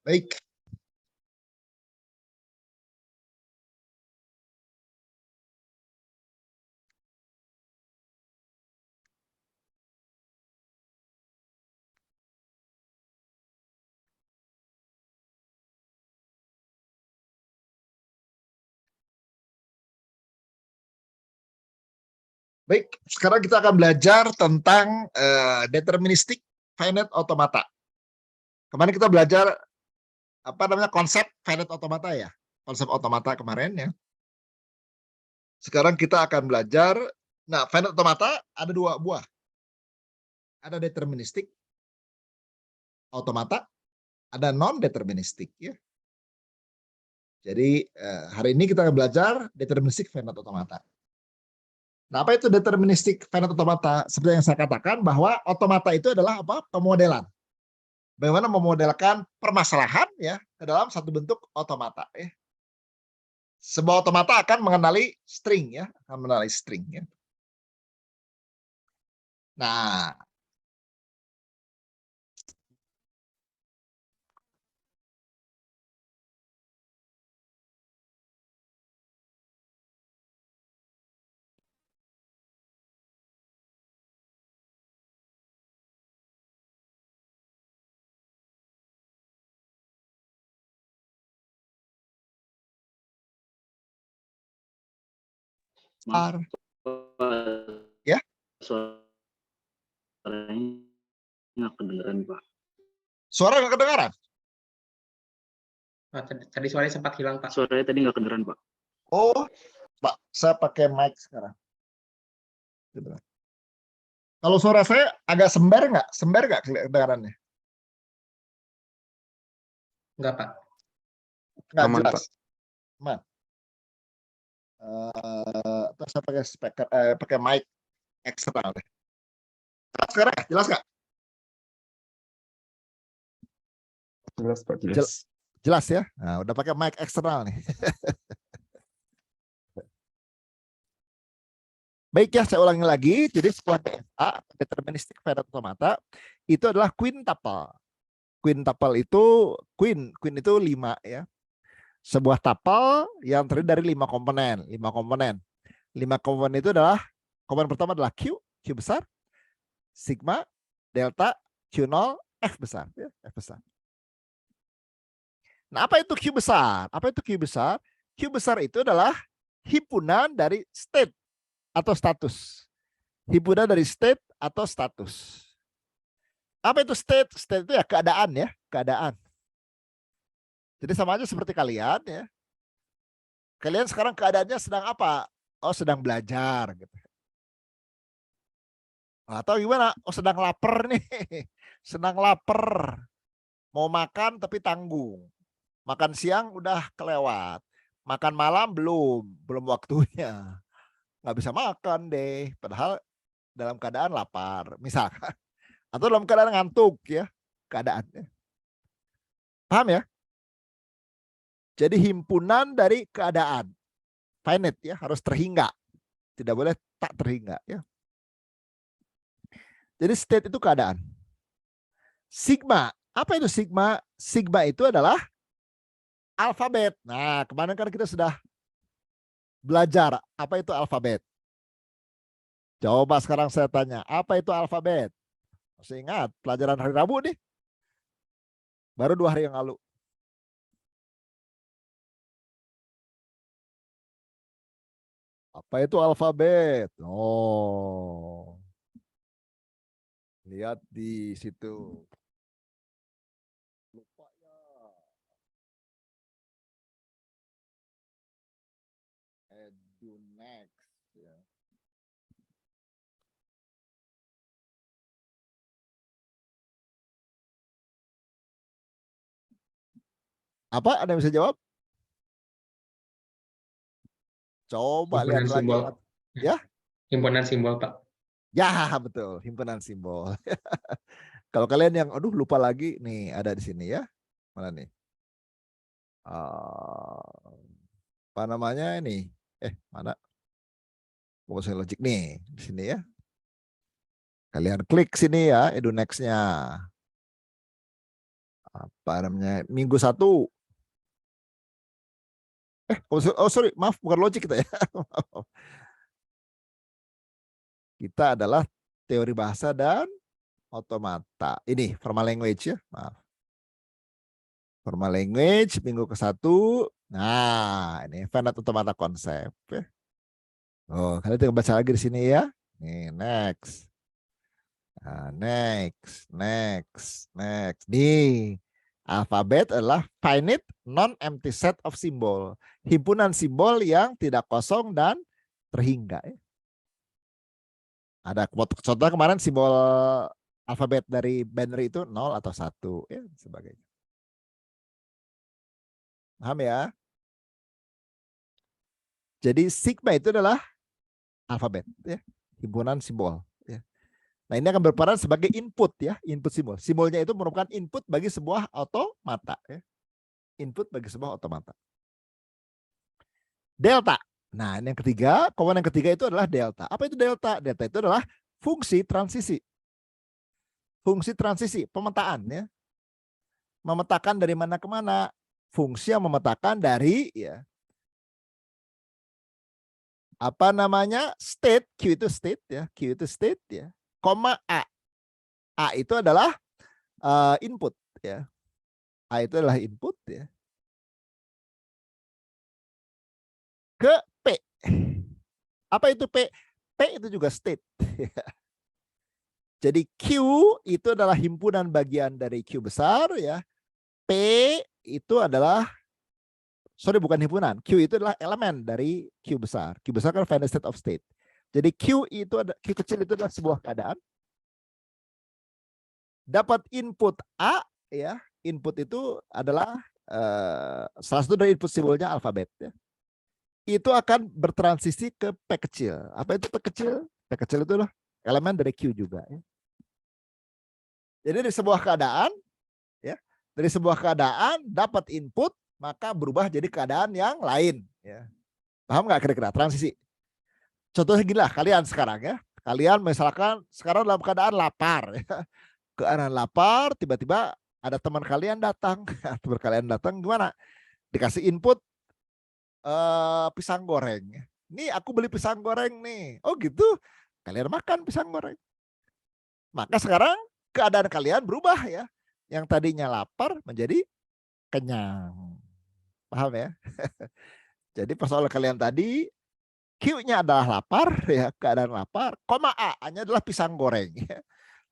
Baik. Baik, sekarang kita akan belajar tentang deterministic finite automata. Kemarin kita belajar konsep finite automata ya, konsep automata kemarin ya. Sekarang kita akan belajar, nah finite automata ada dua buah, ada deterministic automata, ada non deterministic ya. Jadi hari ini kita akan belajar deterministic finite automata. Nah, apa itu deterministic finite automata? Seperti yang saya katakan bahwa automata itu adalah apa? Pemodelan. Bagaimana memodelkan permasalahan ya ke dalam satu bentuk automata ya. Sebuah automata akan mengenali string ya, akan mengenali string ya. Nah, ya. Suaranya nggak kedengeran, Pak. Suara nggak kedengaran? Tadi suaranya sempat hilang, Pak. Suaranya tadi nggak kedengeran, Pak. Oh, Pak, saya pakai mic sekarang. Gitu. Kalau suara saya agak sember nggak? Sember nggak kedengarannya? Enggak, Pak. Nggak Aman, jelas. Pak. Aman. Terus saya pakai speaker, pakai mic eksternal. Sekarang jelas nggak? Jelas, Pak. Jelas. Jelas ya. Nah, udah pakai mic eksternal nih. Baik ya, saya ulangi lagi. Jadi sebuah DFA, deterministic finite automata, itu adalah quintuple. Quintuple itu queen itu 5 ya. Sebuah tuple yang terdiri dari 5 komponen. 5 komponen. 5 komponen itu adalah komponen pertama adalah Q besar, sigma, delta, Q0, F besar ya, F besar. Nah, apa itu Q besar? Apa itu Q besar? Q besar itu adalah himpunan dari state atau status. Himpunan dari state atau status. Apa itu state? State itu ya keadaan ya, keadaan. Jadi sama aja seperti kalian ya. Kalian sekarang keadaannya sedang apa? Oh, sedang belajar gitu. Atau gimana? Oh, sedang lapar nih. Sedang lapar. Mau makan tapi tanggung. Makan siang udah kelewat. Makan malam belum waktunya. Nggak bisa makan deh. Padahal dalam keadaan lapar, misalkan. Atau dalam keadaan ngantuk ya, keadaannya. Paham ya? Jadi himpunan dari keadaan. Finite ya, harus terhingga. Tidak boleh tak terhingga ya. Jadi state itu keadaan. Sigma, apa itu sigma? Sigma itu adalah alfabet. Nah, kemarin kan kita sudah belajar apa itu alfabet. Coba sekarang saya tanya, apa itu alfabet? Masih ingat pelajaran hari Rabu nih? Baru 2 hari yang lalu. Apa itu alfabet? Oh, lihat di situ. Lupa ya. EduNext ya. Apa? Ada yang bisa jawab? Coba lihat Himpunan lagi. simbol. Ya? Himpunan simbol, Pak. Ya, betul. Himpunan simbol. Kalau kalian yang aduh lupa lagi, nih ada di sini ya. Mana nih? Apa namanya ini? Mana? Proposal logic nih, di sini ya. Kalian klik sini ya, EduNext-nya. apa namanya, minggu 1. Sorry, maaf, bukan logik kita ya. Kita adalah teori bahasa dan otomata. Ini formal language ya, maaf. Formal language minggu ke-1. Nah, ini finite otomata konsep ya. Oh, kalian tinggal baca lagi di sini ya. Nih, next. Nah, next. Nih, alfabet adalah finite non-empty set of symbol. Himpunan simbol yang tidak kosong dan terhingga. Ya. Ada contoh kemarin simbol alfabet dari binary itu 0 atau 1 ya sebagainya. Paham ya? Jadi sigma itu adalah alfabet ya, himpunan simbol ya. Nah, ini akan berperan sebagai input ya, input simbol. Simbolnya itu merupakan input bagi sebuah otomata ya. Input bagi sebuah otomata. Delta. Nah, ini yang ketiga, komponen yang ketiga itu adalah delta. Apa itu delta? Delta itu adalah fungsi transisi. Fungsi transisi, pemetaan ya. Memetakan dari mana ke mana. Fungsi yang memetakan dari ya, apa namanya, state, Q itu state ya, Q itu state ya, koma A. A itu adalah input ya. A itu adalah input ya. Ke P. Apa itu P? P itu juga state. Jadi Q itu adalah himpunan bagian dari Q besar ya. P itu adalah, sorry bukan himpunan, Q itu adalah elemen dari Q besar. Q besar kan finite state of state. Jadi Q itu ada, Q kecil itu adalah sebuah keadaan. Dapat input A ya. Input itu adalah salah satu dari input simbolnya alfabet ya. Itu akan bertransisi ke P kecil. Apa itu P kecil? P kecil itu adalah elemen dari Q juga ya. Jadi dari sebuah keadaan ya, dari sebuah keadaan dapat input maka berubah jadi keadaan yang lain ya. Paham nggak kira-kira transisi? Contohnya gini lah, kalian sekarang ya. Kalian misalkan sekarang dalam keadaan lapar ya. Keadaan lapar, tiba-tiba ada teman kalian datang. Teman kalian datang gimana? Dikasih input pisang goreng. Nih aku beli pisang goreng nih. Oh gitu. Kalian makan pisang goreng. Maka sekarang keadaan kalian berubah ya. Yang tadinya lapar menjadi kenyang. Paham ya? Jadi persoalan kalian tadi Q-nya adalah lapar ya, keadaan lapar, koma A-nya adalah pisang goreng ya.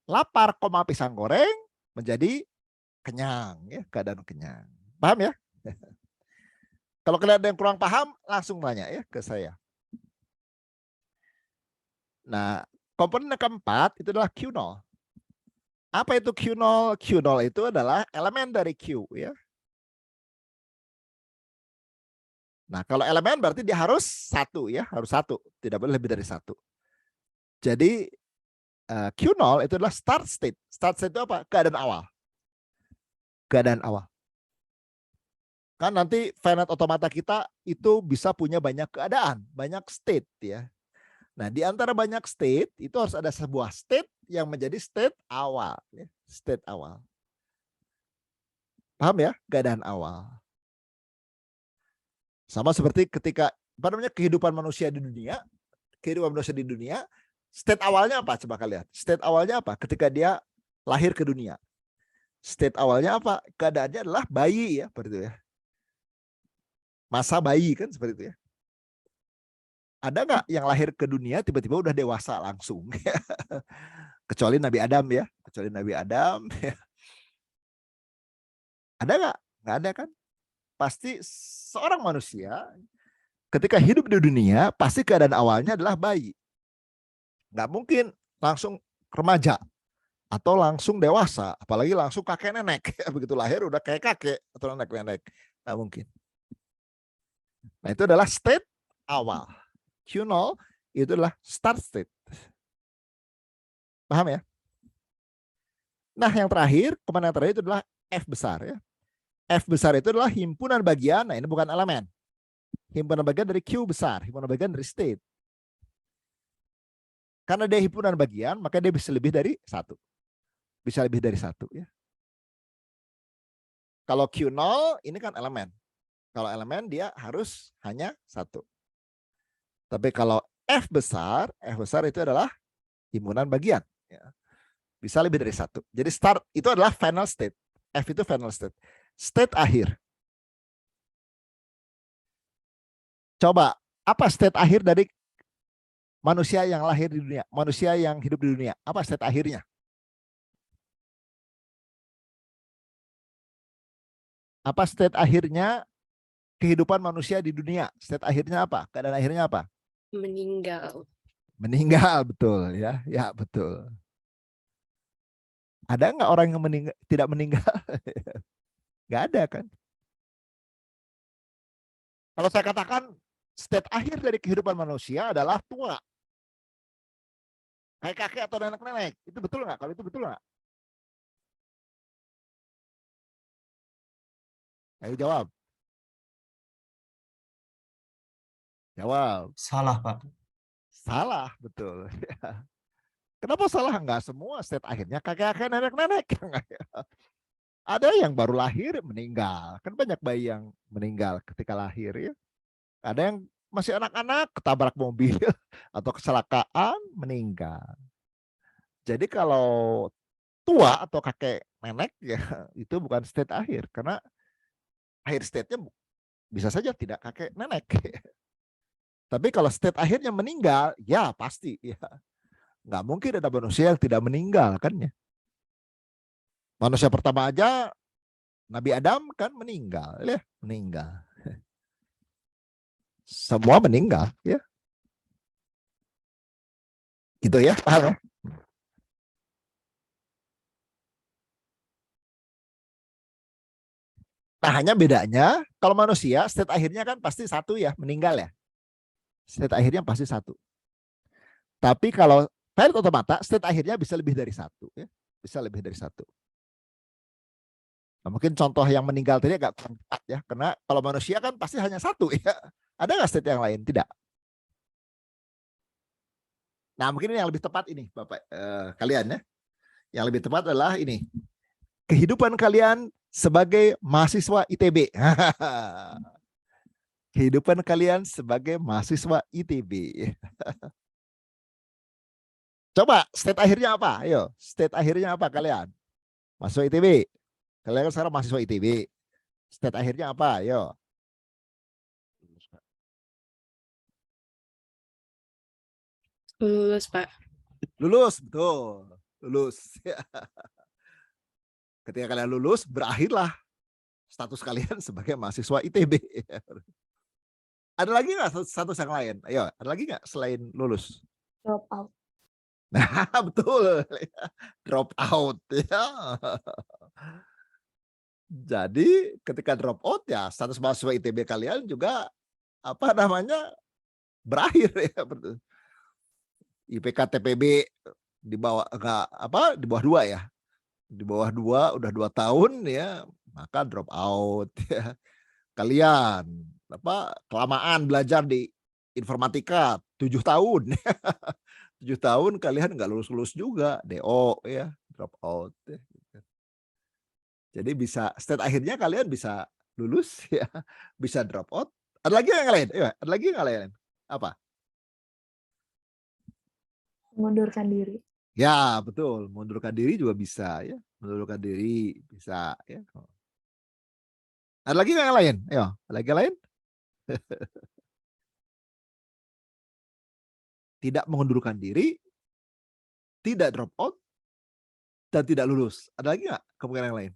Lapar, koma pisang goreng menjadi kenyang ya, keadaan kenyang. Paham ya? Kalau kalian ada yang kurang paham langsung nanya ya ke saya. Nah, komponen yang keempat itu adalah Q0. Apa itu Q0? Q0 itu adalah elemen dari Q ya. Nah, kalau elemen berarti dia harus 1 ya, harus 1, tidak boleh lebih dari 1. Jadi Q0 itu adalah start state. Start state itu apa? Keadaan awal. Keadaan awal. Kan nanti finite otomata kita itu bisa punya banyak keadaan, banyak state ya. Nah, di antara banyak state itu harus ada sebuah state yang menjadi state awal ya. State awal. Paham ya? Keadaan awal. Sama seperti ketika apa namanya kehidupan manusia di dunia, state awalnya apa? Coba kalian. State awalnya apa? Ketika dia lahir ke dunia. State awalnya apa? Keadaannya adalah bayi ya, seperti itu ya. Masa bayi kan seperti itu ya. Ada nggak yang lahir ke dunia tiba-tiba udah dewasa langsung? Kecuali Nabi Adam ya. Kecuali Nabi Adam. Ada nggak? Nggak ada kan? Pasti seorang manusia ketika hidup di dunia pasti keadaan awalnya adalah bayi. Nggak mungkin langsung remaja atau langsung dewasa, apalagi langsung kakek nenek. Begitu lahir udah kayak kakek atau nenek-nenek. Nggak mungkin. Nah, itu adalah state awal. Q0 itu adalah start state. Paham ya? Nah, yang terakhir, komponen yang terakhir itu adalah F besar ya. F besar itu adalah himpunan bagian, nah ini bukan elemen. Himpunan bagian dari Q besar, himpunan bagian dari state. Karena dia himpunan bagian, maka dia bisa lebih dari 1. Bisa lebih dari 1 ya. Kalau Q0 ini kan elemen. Kalau elemen dia harus hanya satu. Tapi kalau F besar itu adalah himpunan bagian. Ya. Bisa lebih dari satu. Jadi start itu adalah final state. F itu final state. State akhir. Coba, apa state akhir dari manusia yang lahir di dunia? Manusia yang hidup di dunia. Apa state akhirnya? Apa state akhirnya kehidupan manusia di dunia? State akhirnya apa? Keadaan akhirnya apa? Meninggal. Meninggal, betul ya. Ya, betul. Ada nggak orang yang tidak meninggal? Nggak ada kan? Kalau saya katakan state akhir dari kehidupan manusia adalah tua. Kayak kakek atau nenek-nenek. Itu betul nggak? Kalau itu betul nggak? Ayo jawab. Jawab. Salah, Pak. Salah, betul. Kenapa salah? Enggak semua state akhirnya kakek-kakek, nenek-nenek. Ada yang baru lahir meninggal. Kan banyak bayi yang meninggal ketika lahir ya. Ada yang masih anak-anak ketabrak mobil atau kecelakaan meninggal. Jadi kalau tua atau kakek nenek ya itu bukan state akhir karena akhir state-nya bisa saja tidak kakek nenek. Tapi kalau state akhirnya meninggal, ya pasti ya. Nggak mungkin ada manusia yang tidak meninggal kan ya. Manusia pertama aja Nabi Adam kan meninggal ya, meninggal. Semua meninggal ya. Gitu ya, paham ya? Nah, hanya bedanya kalau manusia state akhirnya kan pasti satu ya, meninggal ya. State akhirnya pasti satu. Tapi kalau pilot otomata state akhirnya bisa lebih dari satu ya. Bisa lebih dari satu. Nah, mungkin contoh yang meninggal tadi agak kurang tepat ya, karena kalau manusia kan pasti hanya satu ya. Ada nggak state yang lain? Tidak. Nah, mungkin ini yang lebih tepat ini, Bapak kalian ya. Yang lebih tepat adalah ini. Kehidupan kalian sebagai mahasiswa ITB. Kehidupan kalian sebagai mahasiswa ITB. Coba state akhirnya apa? Ayo, state akhirnya apa kalian? Mahasiswa ITB. Kalian kan sekarang mahasiswa ITB. State akhirnya apa? Ayo. Lulus, Pak. Lulus, betul. Lulus. Ketika kalian lulus, berakhirlah status kalian sebagai mahasiswa ITB. Ada lagi nggak status yang lain? Ayo, ada lagi nggak selain lulus? Drop out. Nah, betul. Drop out. Ya. Jadi ketika drop out ya status mahasiswa ITB kalian juga apa namanya berakhir ya. IPK TPB di bawah enggak apa di bawah 2 ya. Di bawah 2 udah 2 tahun ya, maka drop out ya. Kalian apa kelamaan belajar di informatika 7 tahun. 7 tahun kalian enggak lulus-lulus juga, DO ya, drop out ya. Jadi bisa state akhirnya kalian bisa lulus ya, bisa drop out. Ada lagi yang lain? Ya, ada lagi yang lain? Apa? Mengundurkan diri. Ya, betul. Mengundurkan diri juga bisa ya. Mengundurkan diri bisa ya. Ada lagi yang lain? Ayo, ada lagi yang lain? Tidak mengundurkan diri, tidak drop out, dan tidak lulus. Ada lagi nggak kemungkinan yang lain?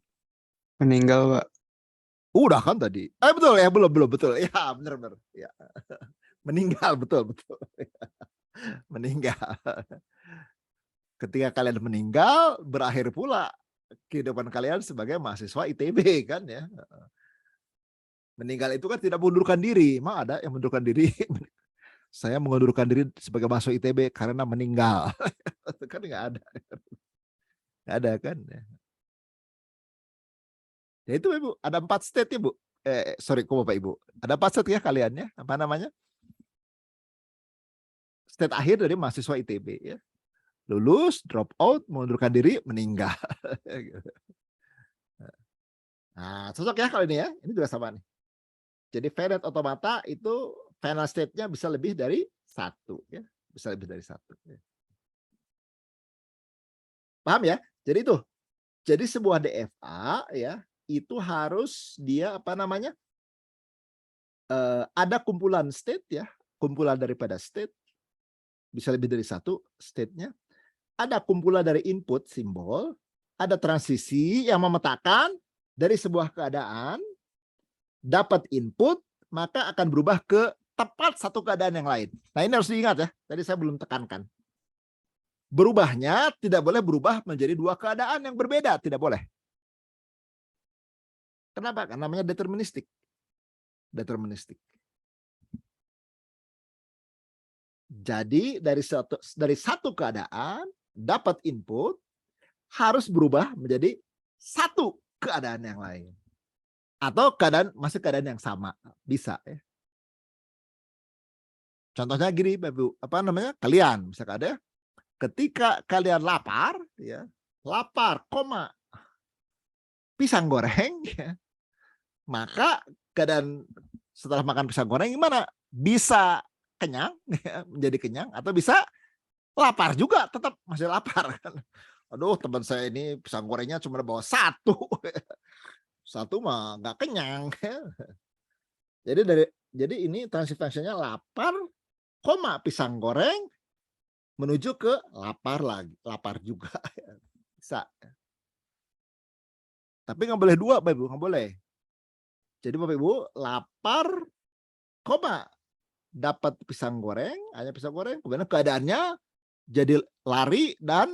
Meninggal, Pak. Udah kan tadi. Betul ya, belum betul. Ya, benar. Ya. Meninggal, betul. Meninggal. Ketika kalian meninggal, berakhir pula kehidupan kalian sebagai mahasiswa ITB kan ya. Meninggal itu kan tidak mengundurkan diri. Emang ada yang mengundurkan diri? Saya mengundurkan diri sebagai mahasiswa ITB karena meninggal. Kan nggak ada. Nggak ada kan. Ya itu Ibu, ada 4 state ya Bu. Sorry, kok Bapak Ibu. Ada 4 state ya kalian ya. Apa namanya? State akhir dari mahasiswa ITB ya. Lulus, drop out, mengundurkan diri, meninggal. Nah, cocok ya kalau ini ya. Ini juga sama nih. Jadi finite automata itu final state-nya bisa lebih dari 1 ya. Bisa lebih dari 1 ya. Paham ya? Jadi itu. Jadi sebuah DFA ya, itu harus dia apa namanya? Ada kumpulan state ya, kumpulan daripada state bisa lebih dari 1 state-nya. Ada kumpulan dari input simbol, ada transisi yang memetakan dari sebuah keadaan dapat input maka akan berubah ke tepat satu keadaan yang lain. Nah, ini harus diingat ya. Tadi saya belum tekankan. Berubahnya tidak boleh berubah menjadi 2 keadaan yang berbeda, tidak boleh. Kenapa? Karena namanya deterministik. Deterministik. Jadi dari satu keadaan dapat input harus berubah menjadi 1 keadaan yang lain. Atau masih keadaan yang sama, bisa ya. Contohnya gini, Bapak, apa namanya? Kalian misalkan ada ketika kalian lapar ya, lapar, pisang goreng ya, maka keadaan setelah makan pisang goreng gimana? Bisa kenyang ya, menjadi kenyang, atau bisa lapar juga, tetap masih lapar kan. Aduh, teman saya ini pisang gorengnya cuma bawa 1. 1 mah nggak kenyang. Jadi ini transisi-transisinya lapar, pisang goreng menuju ke lapar lagi, lapar juga. Bisa. Tapi nggak boleh 2, Bapak Ibu, nggak boleh. Jadi Bapak Ibu lapar, dapat pisang goreng, hanya pisang goreng, kemudian keadaannya jadi lari dan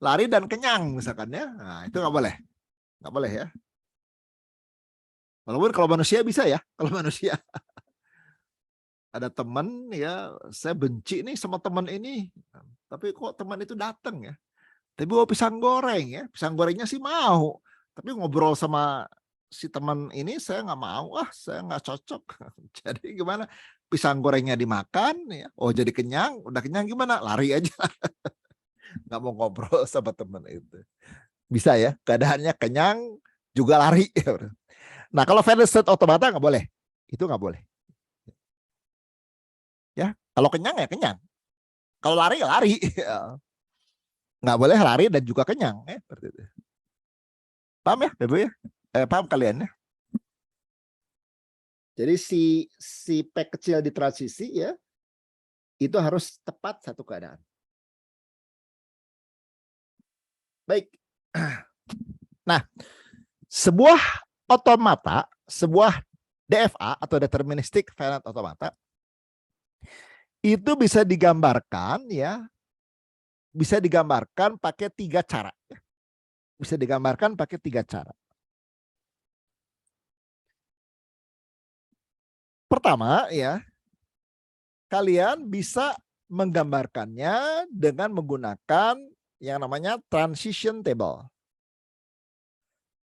lari dan kenyang misalkan ya. Nah, itu nggak boleh. Nggak boleh ya. Walaupun kalau manusia bisa ya, kalau manusia. Ada teman ya, saya benci nih sama teman ini. Tapi kok teman itu datang ya. Tapi bawa pisang goreng ya. Pisang gorengnya sih mau. Tapi ngobrol sama si teman ini saya nggak mau. Saya nggak cocok. Jadi gimana? Pisang gorengnya dimakan ya. Oh, jadi kenyang. Udah kenyang gimana? Lari aja. Nggak mau ngobrol sama teman itu. Bisa ya. Keadaannya kenyang juga lari. Nah, kalau final state automata nggak boleh. Itu nggak boleh. Ya, kalau kenyang ya kenyang. Kalau lari ya lari. Nggak boleh lari dan juga kenyang. Seperti itu. Paham ya, Bapak ya? Paham kalian ya? Jadi si P kecil di transisi ya, itu harus tepat satu keadaan. Baik. Nah, sebuah automata, sebuah DFA atau deterministic finite automata, itu bisa digambarkan ya, bisa digambarkan pakai 3 cara. Bisa digambarkan pakai 3 cara. Pertama ya, kalian bisa menggambarkannya dengan menggunakan yang namanya transition table.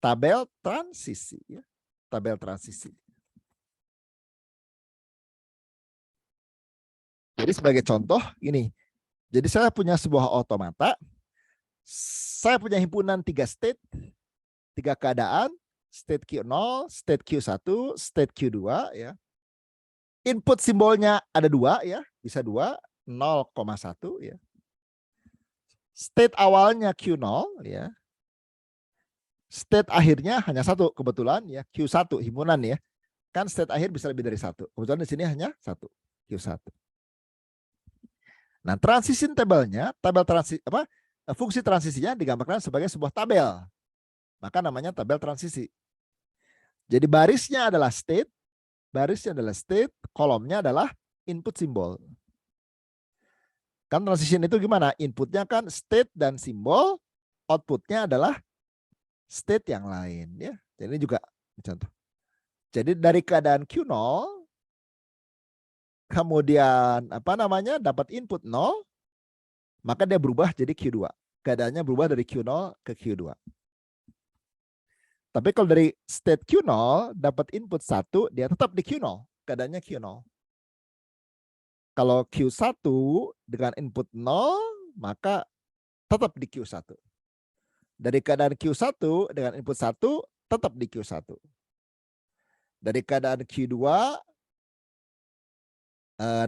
Tabel transisi ya. Tabel transisi. Jadi sebagai contoh ini. Jadi saya punya sebuah automata. Saya punya himpunan 3 state, 3 keadaan, state Q0, state Q1, state Q2 ya. Input simbolnya ada 2 ya, bisa 2, 0,1 ya. State awalnya Q0 ya. State akhirnya hanya 1 kebetulan ya, Q1 himpunan ya. Kan state akhir bisa lebih dari 1. Kebetulan di sini hanya 1, Q1. Nah, transition table-nya, fungsi transisinya digambarkan sebagai sebuah tabel. Maka namanya tabel transisi. Jadi barisnya adalah state, kolomnya adalah input simbol. Kan transition itu gimana? Inputnya kan state dan simbol, outputnya adalah state yang lain ya. Jadi ini juga contoh. Jadi dari keadaan Q0 kemudian dapat input 0, maka dia berubah jadi Q2. Keadaannya berubah dari Q0 ke Q2. Tapi kalau dari state Q0 dapat input 1, dia tetap di Q0, keadaannya Q0. Kalau Q1 dengan input 0, maka tetap di Q1. Dari keadaan Q1 dengan input 1 tetap di Q1. Dari keadaan Q2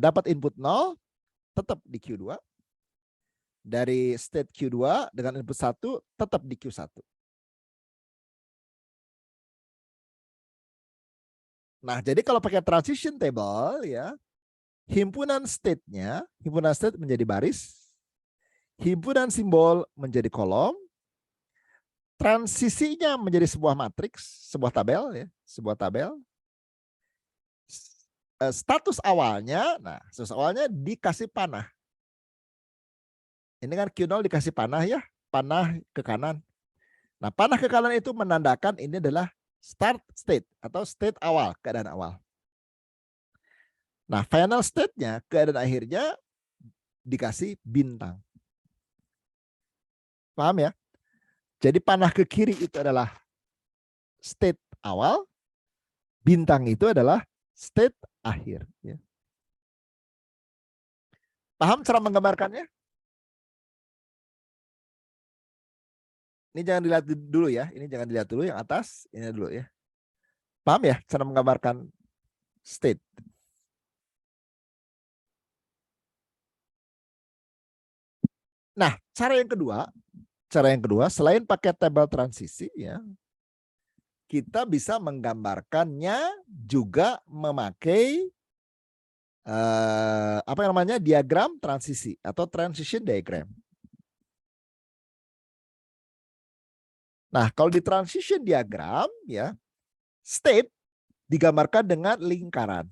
dapat input 0, tetap di Q2. Dari state Q2 dengan input 1, tetap di Q1. Nah, jadi kalau pakai transition table ya, himpunan state-nya, himpunan state menjadi baris, himpunan simbol menjadi kolom, transisinya menjadi sebuah matriks, sebuah tabel ya, sebuah tabel. Status awalnya, nah status awalnya dikasih panah. Ini kan Q0 dikasih panah ya, panah ke kanan. Nah, panah ke kanan itu menandakan ini adalah start state atau state awal, keadaan awal. Nah, final state-nya, keadaan akhirnya dikasih bintang. Paham ya? Jadi panah ke kiri itu adalah state awal, bintang itu adalah state akhir. Ya. Paham cara menggambarkannya? Ini jangan dilihat dulu ya. Ini jangan dilihat dulu yang atas. Ini dulu ya. Paham ya cara menggambarkan state? Nah, cara yang kedua selain pakai tabel transisi ya, kita bisa menggambarkannya juga memakai apa yang namanya diagram transisi atau transition diagram. Nah, kalau di transition diagram ya, state digambarkan dengan lingkaran.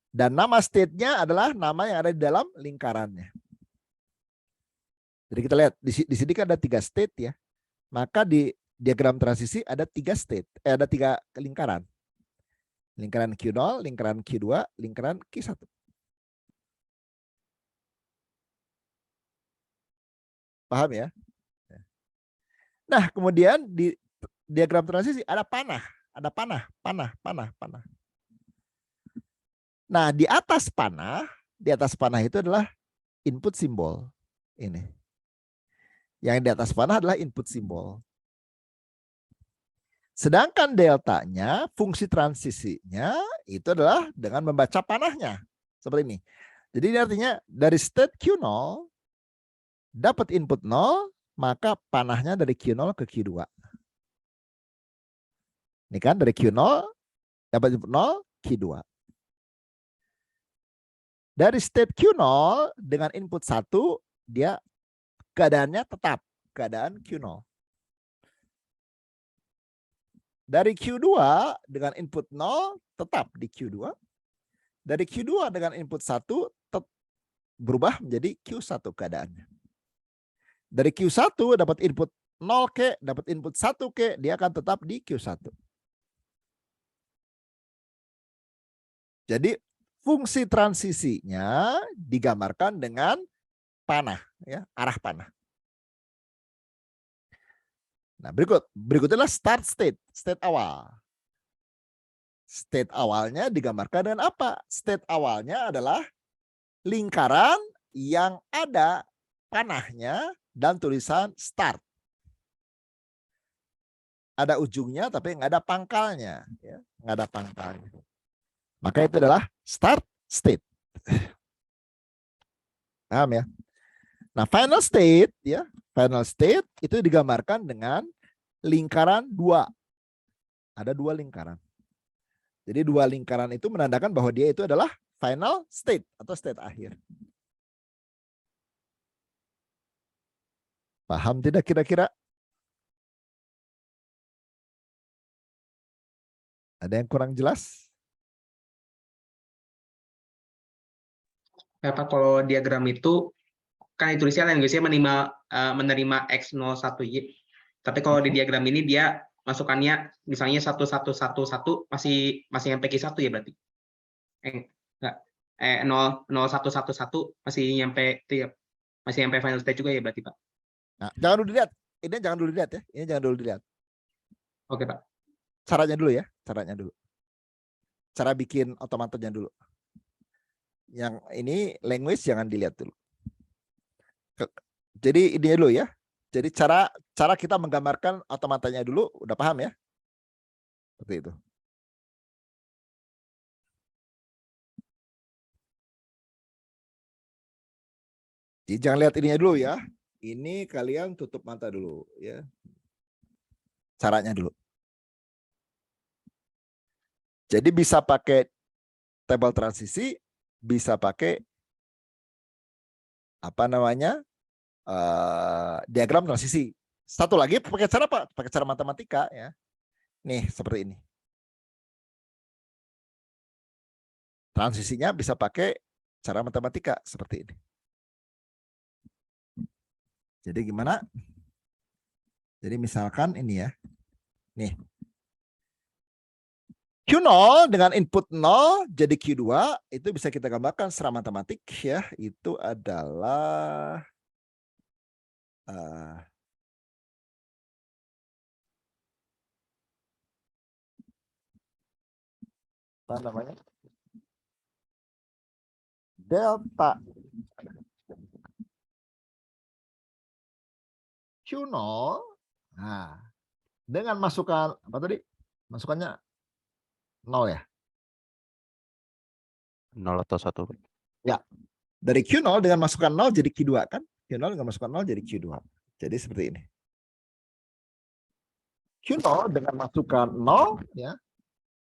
Dan nama state-nya adalah nama yang ada di dalam lingkarannya. Jadi kita lihat di sini kan ada 3 state ya. Maka di diagram transisi ada 3 state, ada 3 lingkaran. Lingkaran Q0, lingkaran Q2, lingkaran Q1. Paham ya? Nah, kemudian di diagram transisi ada panah, panah. Nah, di atas panah itu adalah input simbol. Ini. Yang di atas panah adalah input simbol. Sedangkan deltanya, fungsi transisinya itu adalah dengan membaca panahnya. Seperti ini. Jadi ini artinya dari state Q0 dapat input 0, maka panahnya dari Q0 ke Q2. Ini kan dari Q0 dapat input 0, Q2. Dari state Q0 dengan input 1, dia keadaannya tetap, keadaan Q0. Dari Q2 dengan input 0 tetap di Q2. Dari Q2 dengan input 1 berubah menjadi Q1 keadaannya. Dari Q1 dapat input 0K, dapat input 1K, dia akan tetap di Q1. Jadi fungsi transisinya digambarkan dengan panah, ya, arah panah. Nah, berikutnya adalah start state, state awal. State awalnya digambarkan dengan apa? State awalnya adalah lingkaran yang ada panahnya dan tulisan start. Ada ujungnya tapi nggak ada pangkalnya, ya, nggak ada pangkalnya. Maka itu adalah start state. Paham ya? Nah, final state ya, final state itu digambarkan dengan lingkaran 2. Ada 2 lingkaran. Jadi 2 lingkaran itu menandakan bahwa dia itu adalah final state atau state akhir. Paham tidak kira-kira? Ada yang kurang jelas? Ya, Pak, kalau diagram itu kan ditulisnya language-nya menerima X01Y. Tapi kalau di diagram ini dia masukannya misalnya 1111 masih sampai Q1 ya berarti. 0111 masih nyampe itu ya. Masih sampai final state juga ya berarti, Pak. Nah, jangan dulu dilihat. Ini jangan dulu dilihat ya. Ini jangan dulu dilihat. Oke, Pak. Caranya dulu ya, caranya dulu. Cara bikin otomatonnya dulu. Yang ini language jangan dilihat dulu. Jadi ini dulu ya. Jadi cara kita menggambarkan otomatanya dulu, udah paham ya? Seperti itu. Jadi jangan lihat ininya dulu ya. Ini kalian tutup mata dulu ya. Caranya dulu. Jadi bisa pakai table transisi, bisa pakai apa namanya? Diagram transisi. Satu lagi pakai cara apa? Pakai cara matematika ya. Nih seperti ini. Transisinya bisa pakai cara matematika seperti ini. Jadi gimana? Jadi misalkan ini ya. Nih. Q0 dengan input 0 jadi Q2 itu bisa kita gambarkan secara matematik ya. Itu adalah apa namanya? Delta Q0. Nah, dengan masukan apa tadi? Masukannya 0 ya. 0 atau 1. Ya. Dari Q0 dengan masukan 0 jadi Q2 kan? Q0 dengan masukan 0 jadi Q2. Jadi seperti ini. Q0 dengan masukan 0 ya.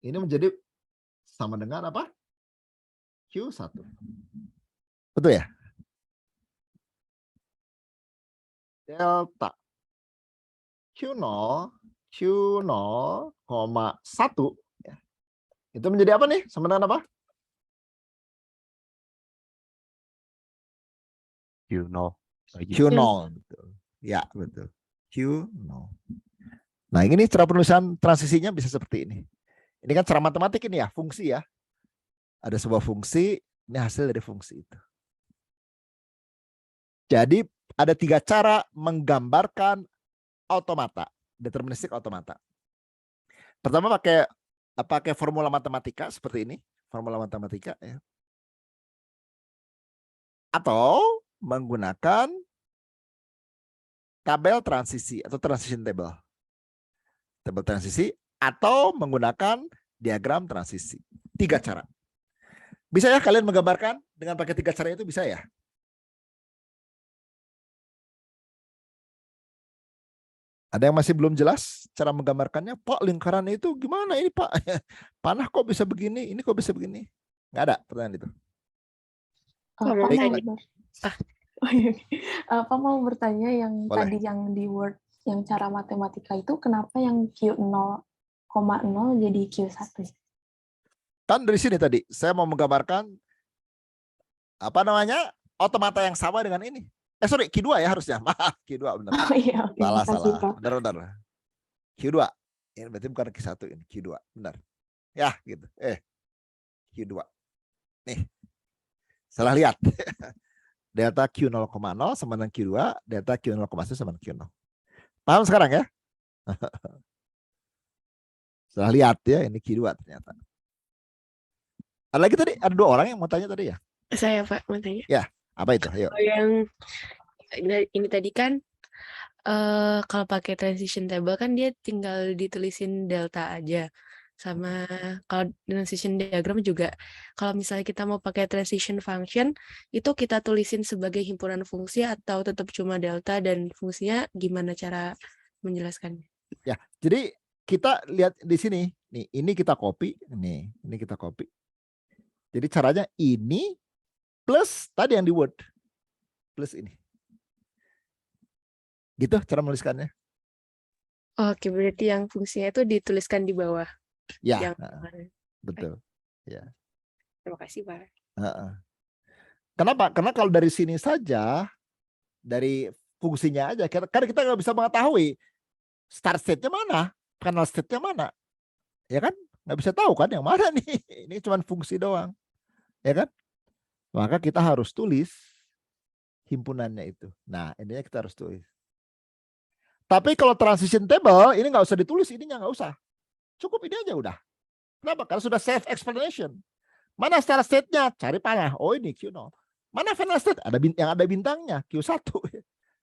Ini menjadi sama dengan apa? Q1. Betul ya? Delta Q0 Q0,1 ya. Itu menjadi apa nih? Sama dengan apa? Q0. Q0. Betul. Ya, betul. Q0. Nah, ini cara penulisan transisinya bisa seperti ini. Ini kan cara matematik ini ya, fungsi ya. Ada sebuah fungsi, ini hasil dari fungsi itu. Jadi ada 3 cara menggambarkan automata, deterministik automata. Pertama pakai formula matematika seperti ini, formula matematika ya. Atau menggunakan tabel transisi atau transition table. Tabel transisi atau menggunakan diagram transisi. 3 cara. Bisa ya kalian menggambarkan dengan pakai 3 cara itu, bisa ya? Ada yang masih belum jelas cara menggambarkannya? Pak, lingkaran itu gimana ini Pak? Panah kok bisa begini? Ini kok bisa begini? Nggak ada pertanyaan itu. Pak Baik, mau baik. Pak mau bertanya yang Boleh. tadi yang di Word yang cara matematika itu kenapa yang Q0,0 jadi Q1? Kan dari sini tadi saya mau menggambarkan apa namanya? Automata yang sama dengan ini. Sorry, Q2 ya harusnya. Maaf, Q2 benar. Oh iya, oke. Makasih, Salah. Pak. Benar. Q2. Ini berarti bukan Q1 ini, Q2. Benar. Ya, gitu. Q2. Nih. Salah lihat. Delta Q0,0 sama dengan Q2, delta Q0,1 sama dengan Q0. Paham sekarang ya? Salah lihat ya, ini Q2 ternyata. Ada lagi tadi? Ada 2 orang yang mau tanya tadi ya? Saya Pak mau tanya. Ya, apa itu? Ayo. Yang ini tadi kan kalau pakai transition table kan dia tinggal ditulisin delta aja. Sama kalau transition diagram juga kalau misalnya kita mau pakai transition function itu kita tulisin sebagai himpunan fungsi atau tetap cuma delta dan fungsinya gimana cara menjelaskannya? Ya, jadi kita lihat di sini. Nih, ini kita copy. Nih, ini kita copy. Jadi caranya ini plus tadi yang di Word. Plus ini. Gitu cara menuliskannya. Oke, berarti yang fungsinya itu dituliskan di bawah. Ya, Yang betul. Ya. terima kasih Pak. Kenapa? Karena kalau dari sini saja, dari fungsinya aja, karena kita nggak bisa mengetahui start state-nya mana, final state-nya mana. Ya kan? Nggak bisa tahu kan yang mana nih. Ini cuma fungsi doang. Ya kan? Maka kita harus tulis himpunannya itu. Nah, ininya kita harus tulis. Tapi kalau transition table, ini nggak usah ditulis, ininya nggak usah. Cukup ini aja udah. Kenapa? Karena sudah self explanation. Mana start state-nya? Cari panah. Oh ini Q0. Mana final state? Ada yang ada bintangnya Q1.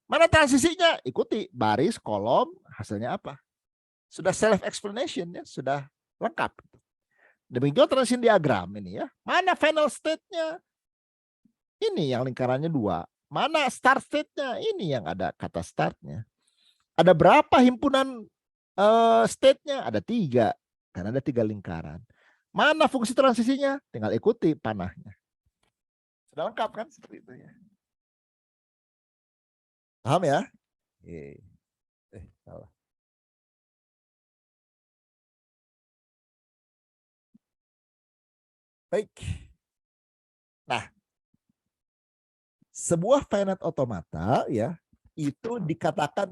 Mana transisinya? Ikuti baris, kolom, hasilnya apa. Sudah self explanation ya, sudah lengkap. Demikian transition diagram ini ya. Mana final state-nya? Ini yang lingkarannya 2. Mana start state-nya? Ini yang ada kata start-nya. Ada berapa himpunan state-nya? Ada 3. Karena ada 3 lingkaran. Mana fungsi transisinya? Tinggal ikuti panahnya. Sudah lengkap kan seperti itu ya. Paham ya? Salah. Baik. Nah, sebuah finite automata ya itu dikatakan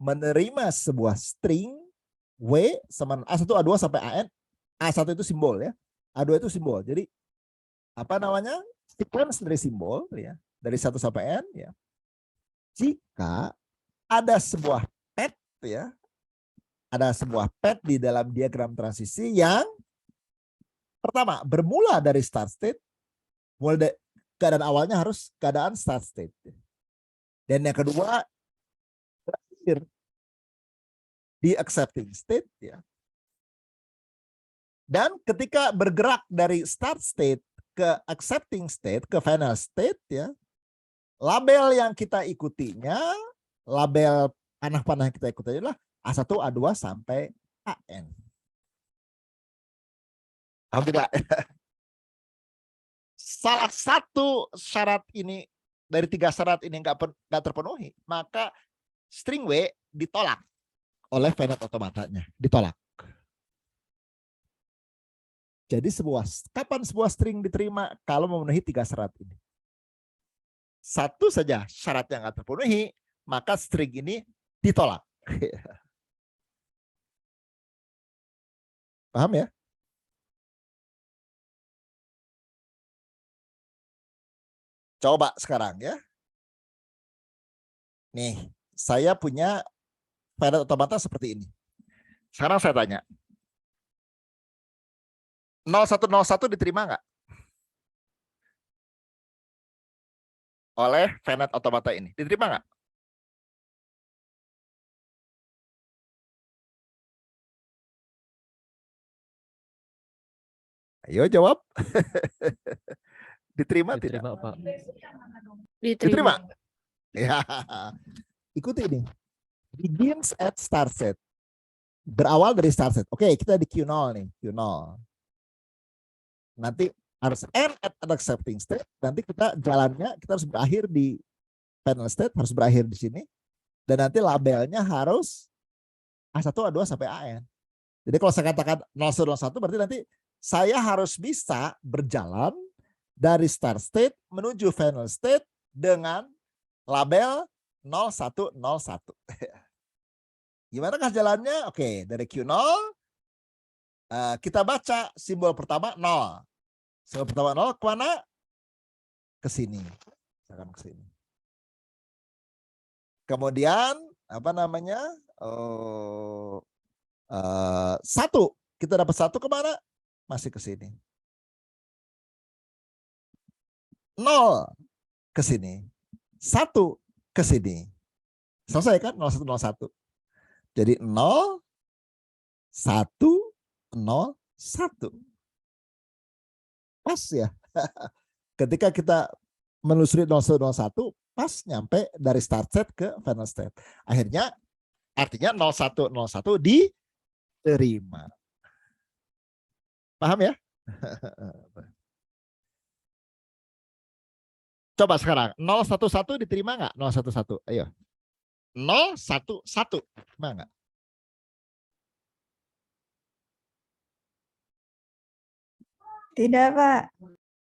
menerima sebuah string W sama A1 A2 sampai AN. A1 itu simbol ya. A2 itu simbol. Jadi apa namanya? Sequence dari simbol ya, dari 1 sampai N ya. Jika ada sebuah pet ya, ada sebuah pet di dalam diagram transisi yang pertama bermula dari start state, mulai keadaan awalnya harus keadaan start state, dan yang kedua berakhir di accepting state ya. Dan ketika bergerak dari start state ke accepting state ke final state ya, label yang kita ikutinya, label panah-panah yang kita ikuti adalah A1, A2 sampai AN. Paham tidak? Salah satu syarat ini dari 3 syarat ini nggak terpenuhi, maka string W ditolak oleh finite automatanya, ditolak. Jadi kapan sebuah string diterima? Kalau memenuhi 3 syarat ini. Satu saja syarat yang nggak terpenuhi, maka string ini ditolak. Paham ya? Coba sekarang ya. Nih, saya punya finite automata seperti ini. Sekarang saya tanya. 0101 diterima nggak? Oleh finite automata ini. Diterima nggak? Ayo jawab. Diterima tidak? Pak. Diterima. Ya. Ikuti ini. Begins at start set. Berawal dari start set. Oke, kita di Q0 nih. Q0. Nanti harus end at accepting state. Nanti kita jalannya, kita harus berakhir di final state, harus berakhir di sini. Dan nanti labelnya harus A1, A2 sampai AN. Jadi kalau saya katakan 0101 berarti nanti saya harus bisa berjalan dari start state menuju final state dengan label 0101. Gimana kah jalannya? Oke, dari Q0 kita baca simbol pertama 0. Simbol pertama 0 kemana? Ke sini. Misalkan ke sini. Kemudian apa namanya? 1. Kita dapat 1 kemana? Masih ke sini. 0 ke sini. 1 ke sini. Selesai kan? 0101. Jadi 0, 1, 0, 1. Pas ya. Ketika kita menelusuri 0101, pas nyampe dari start set ke final state. Akhirnya artinya 0101 diterima. Paham ya? Coba sekarang 011 diterima nggak? 011, ayo. 011 diterima nggak? Tidak, Pak.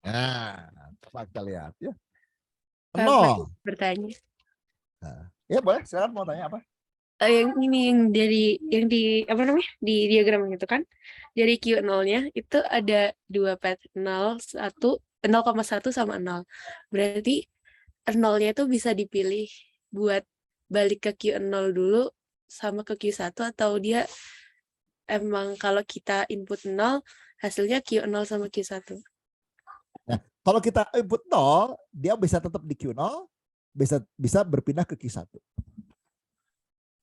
Nah, coba kita lihat ya. Pak, 0. bertanya. Nah, ya boleh, silakan mau tanya apa? Yang ini yang di apa namanya? Di diagram gitu kan. Dari Q0-nya itu ada 2 pet 0,1 sama 0. Berarti 0-nya itu bisa dipilih buat balik ke Q0 dulu sama ke Q1 atau dia emang kalau kita input 0 hasilnya Q0 sama Q1. Nah, kalau kita input 0, dia bisa tetap di Q0, bisa berpindah ke Q1.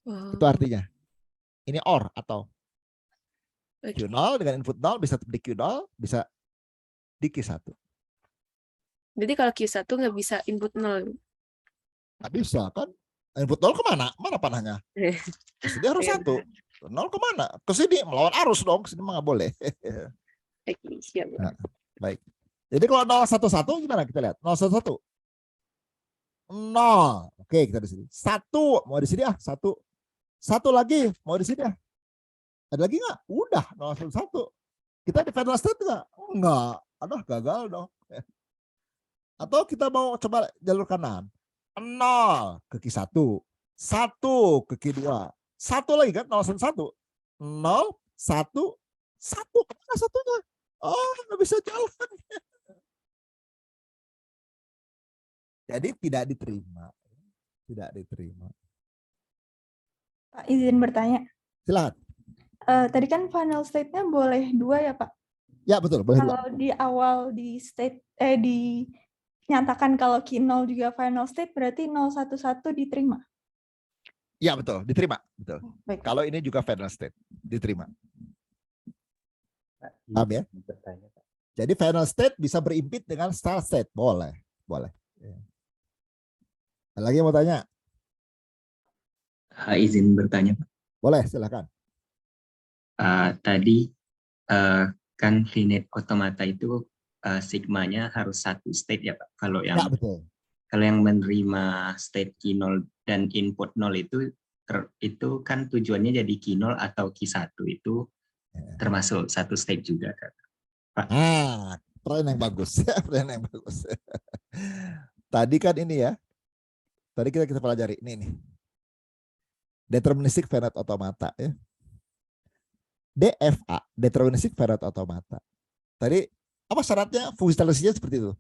Itu Oh, artinya. Ini OR atau oke. Q0 dengan input 0 bisa di Q0, bisa di Q1. Jadi kalau Q1 nggak bisa input 0. Nggak bisa kan? Input 0 kemana? Mana panahnya? Ke sini harus Iya, 1. 0 kemana? Ke sini melawan arus dong. Ke sini mah nggak boleh. Oke, siap. Nah, baik. Jadi kalau 011 gimana kita lihat? 011. 0. Oke, kita di sini. 1 mau di sini ah, 1. 1 lagi mau di sini ah. Ada lagi nggak? Udah 011. Kita di final state nggak? Enggak. Aduh, gagal dong. Atau kita mau coba jalur kanan. 0 ke Q1. 1 ke Q2. 1 lagi kan 011. 0 1 1 kemana satunya? Oh, nggak bisa jalan. Jadi tidak diterima. Tidak diterima. Pak, izin bertanya. Silakan. Tadi kan final state-nya boleh 2 ya, Pak? Ya betul, boleh 2. Kalau di awal dinyatakan kalau Q0 juga final state, berarti 011 diterima. Ya betul, diterima. Betul. Baik, Pak. Kalau ini juga final state, diterima. Paham ya? Jadi final state bisa berimpit dengan start state, boleh, boleh. Ada lagi yang mau tanya? Izin bertanya, Pak. Boleh, silakan. Tadi kan finite automata itu sigmanya harus 1 state ya, Pak. Kalau Ya betul. yang menerima state Q0 dan input 0 itu kan tujuannya jadi Q0 atau Q1 itu termasuk 1 state juga kan, Pak. Pertanyaan yang bagus. Pertanyaan yang bagus. Tadi kan ini ya. Tadi kita pelajari ini nih. Deterministic finite automata ya. DFA, deterministic finite automata. Tadi apa syaratnya? Fungsionalisasinya seperti itu.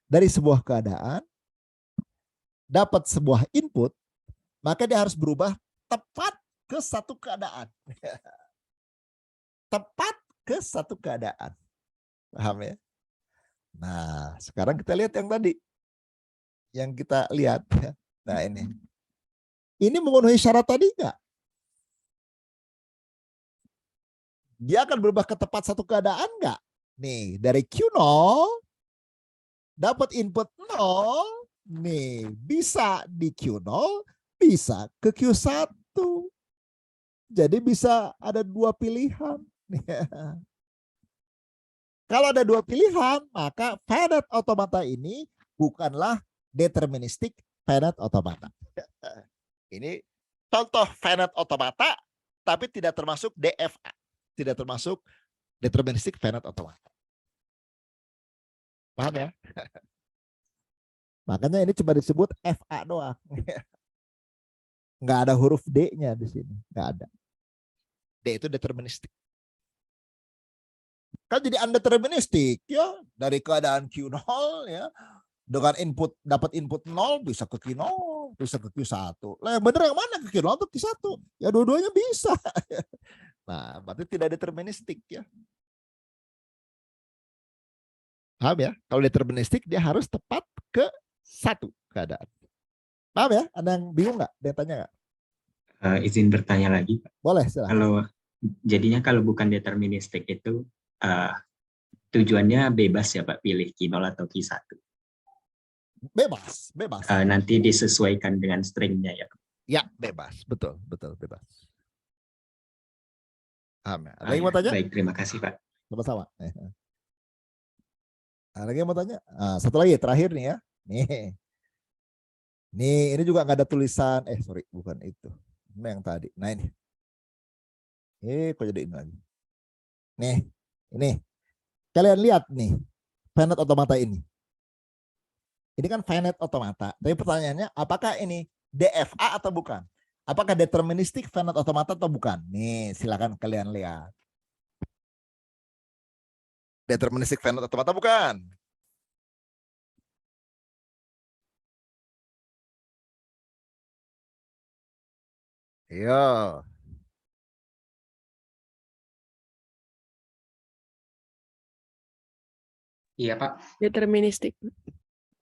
Dari sebuah keadaan dapat sebuah input, maka dia harus berubah tepat ke satu keadaan. Tepat ke satu keadaan. Paham ya? Nah, sekarang kita lihat yang tadi. Yang kita lihat. Nah, ini. Ini memenuhi syarat tadi enggak? Dia akan berubah ke tepat satu keadaan enggak? Nih, dari Q0 dapat input 0. Nih, bisa di Q0, bisa ke Q1. Jadi bisa ada 2 pilihan. Kalau ada 2 pilihan, maka finite automata ini bukanlah deterministic finite automata. Ini contoh finite automata, tapi tidak termasuk DFA. Tidak termasuk deterministic finite automata. Paham ya? Makanya ini cuma disebut FA doang. Nggak ada huruf D-nya di sini. Nggak ada. D itu deterministik. Kan jadi undeterministic ya. Dari keadaan Q0 ya. Dengan input dapat input 0 bisa ke Q0, bisa ke Q1. Lah yang benar yang mana, ke Q0 atau Q1? Ya dua-duanya bisa. Nah, berarti tidak deterministik ya. Paham ya? Kalau deterministik dia harus tepat ke satu keadaan. Paham ya? Ada yang bingung nggak? Ada yang tanya nggak? Izin bertanya lagi, Pak. Boleh, silahkan. Kalau bukan deterministik itu tujuannya bebas ya Pak, pilih Q0 atau Q1. Bebas, bebas. Nanti disesuaikan dengan stringnya ya. Ya, bebas. Betul, betul, bebas. Paham ya? Ada yang mau tanya? Baik, terima kasih Pak. Sama-sama. Ada yang mau tanya? Satu lagi, terakhir nih ya. Nih, ini juga nggak ada tulisan. Sorry, bukan itu. Ini yang tadi. Nah ini. Kok jadi ini lagi? Nih, ini. Kalian lihat nih, finite automata ini. Ini kan finite automata. Tapi pertanyaannya, apakah ini DFA atau bukan? Apakah deterministic finite automata atau bukan? Nih, silakan kalian lihat. Deterministic finite automata bukan? Iya. Iya, Pak. Deterministik.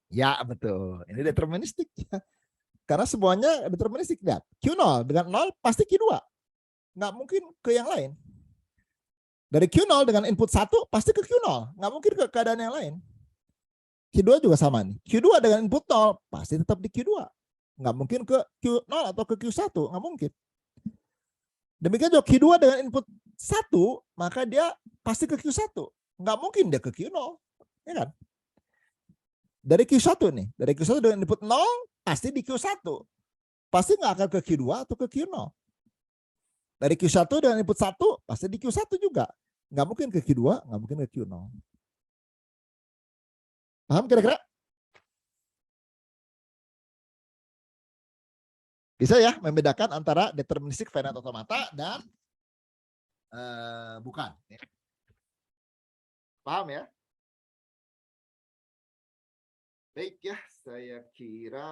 Ya, betul. Ini deterministik. Karena semuanya deterministik. Lihat, Q0 dengan 0 pasti Q2. Nggak mungkin ke yang lain. Dari Q0 dengan input 1 pasti ke Q0. Nggak mungkin ke keadaan yang lain. Q2 juga sama nih. Q2 dengan input 0 pasti tetap di Q2. Nggak mungkin ke Q0 atau ke Q1. Nggak mungkin. Demikian juga Q2 dengan input 1, maka dia pasti ke Q1. Nggak mungkin dia ke Q0. Ya kan? Dari Q1 nih. Dari Q1 dengan input 0, pasti di Q1. Pasti nggak akan ke Q2 atau ke Q0. Dari Q1 dengan input 1, pasti di Q1 juga. Nggak mungkin ke Q2, nggak mungkin ke Q0. Paham kira-kira? Bisa ya membedakan antara deterministik finite automata dan bukan. Paham ya? Baik ya, saya kira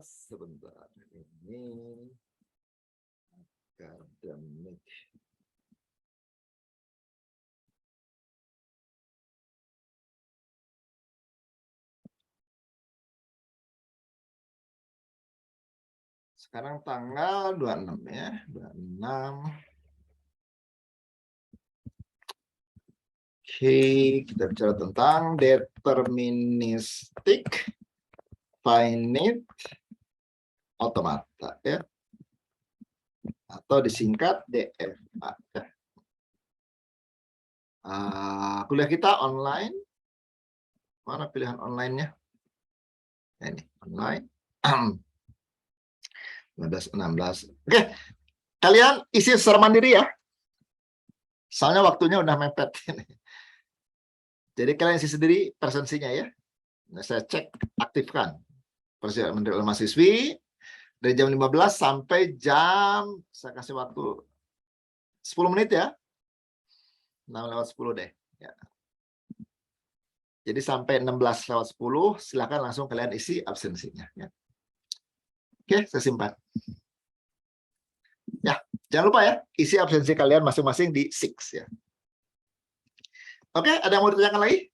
sebentar ini akademik. Sekarang tanggal 26 ya, 26. Oke, kita bicara tentang deterministik finite automata ya. Atau disingkat DFA ya. Kuliah kita online. Mana pilihan online-nya? Ini online. 15, 16. Oke, kalian isi secara mandiri ya. Soalnya waktunya udah mepet. Jadi kalian isi sendiri presensinya ya. Nah, saya cek aktifkan. Persiapan menteri oleh mahasiswi dari jam 15 sampai jam, saya kasih waktu 10 menit ya. 6:10 deh. Ya. Jadi sampai 16:10 silakan langsung kalian isi absensinya. Ya. Oke, saya simpan. Ya, jangan lupa ya, isi absensi kalian masing-masing di 6 ya. Oke, ada yang mau ditanyakan lagi?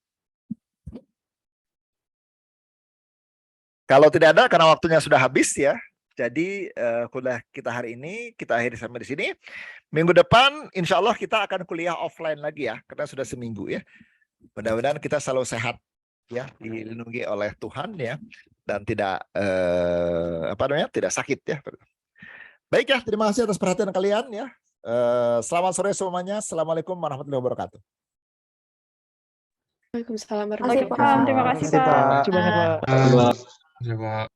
Kalau tidak ada, karena waktunya sudah habis ya. Jadi kuliah kita hari ini kita akhiri sampai di sini. Minggu depan, insya Allah kita akan kuliah offline lagi ya, karena sudah seminggu ya. Mudah-mudahan kita selalu sehat ya, dilindungi oleh Tuhan ya, dan tidak tidak sakit ya. Baik ya, terima kasih atas perhatian kalian ya. Selamat sore semuanya. Assalamualaikum warahmatullahi wabarakatuh. Waalaikumsalam Terima kasih, warahmatullahi Pak. Terima kasih, Pak. Terima kasih, Pak. Pak.